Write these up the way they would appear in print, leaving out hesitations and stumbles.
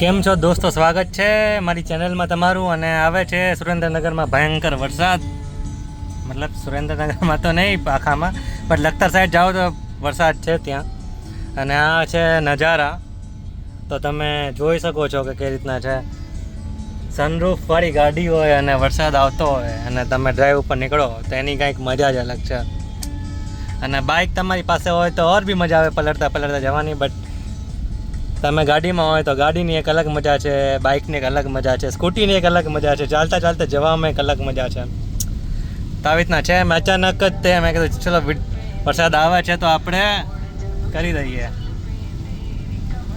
કેમ છો દોસ્તો, સ્વાગત છે મારી ચેનલમાં તમારું। અને આવે છે સુરેન્દ્રનગરમાં ભયંકર વરસાદ, મતલબ સુરેન્દ્રનગરમાં તો નહીં, આખામાં, પણ લખતર સાઈડ જાઓ તો વરસાદ છે ત્યાં। અને આ છે નજારા, તો તમે જોઈ શકો છો કે કઈ રીતના છે। સનરૂફવાળી ગાડી હોય અને વરસાદ આવતો હોય અને તમે ડ્રાઈવ ઉપર નીકળો તો એની કંઈક મજા જ અલગ છે। અને બાઇક તમારી પાસે હોય તો ઓર બી મજા આવે પલળતા પલળતા જવાની, બટ તમે ગાડીમાં હોય તો ગાડીની એક અલગ મજા છે, બાઇકની એક અલગ મજા છે, સ્કૂટીની એક અલગ મજા છે, ચાલતા ચાલતા જવામાં એક અલગ મજા છે। તો આવી રીતના છે। મેં અચાનક જ મેં કીધું ચલો વરસાદ આવે છે તો આપણે કરી દઈએ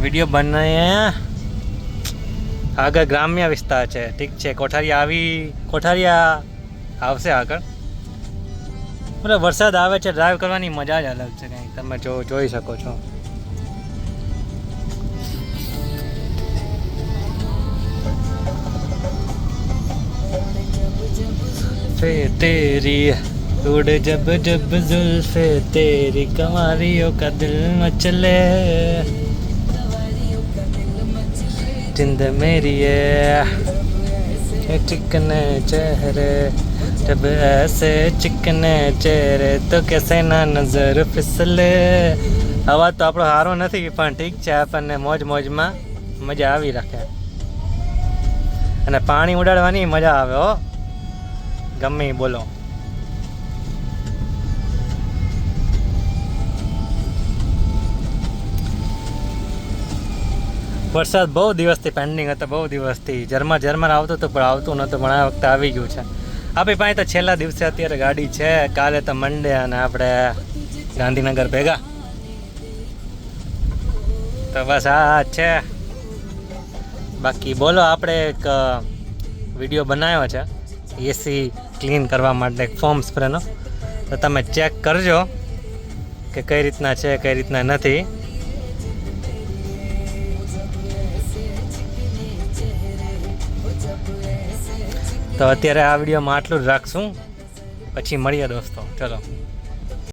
વિડીયો બનાવીએ। આગળ ગ્રામ્ય વિસ્તાર છે, ઠીક છે, કોઠારિયા આવશે આગળ। બરાબર, વરસાદ આવે છે, ડ્રાઈવ કરવાની મજા જ અલગ છે કંઈક, તમે જોઈ શકો છો। तेरी उड़ जब जब जुल्फे तेरी कवारियों का दिल मचले, जिंद मेरी है चिकने चेहरे, जब ऐसे चिकने चेहरे तो कैसे ना नजर फिसले। हवा तो આપણો સારો નથી, પણ ઠીક છે, આપણને મોજમાં મજા આવી રાખે। અને પાણી ઉડાડવાની મજા આવે હો, ગમે બોલો। વરસાદ બહુ દિવસથી પેન્ડિંગ હતો, બહુ દિવસથી ઝરમર આવતું હતું, પણ આવતું નહોતું, પણ આ વખતે આવી ગયું છે। આપણી પાસે તો છેલ્લા દિવસે અત્યારે ગાડી છે, કાલે તો મંડે અને આપણે ગાંધીનગર ભેગા। તો બસ આ છે। બાકી બોલો, આપણે એક વિડીયો બનાવ્યો છે એસી ક્લીન કરવા માટે, એક ફોર્મ સ્પ્રેનો, તો તમે ચેક કરજો કે કઈ રીતના છે કઈ રીતના નથી। તો અત્યારે આ વિડીયોમાં આટલું જ રાખશું, પછી મળીએ દોસ્તો, ચલો।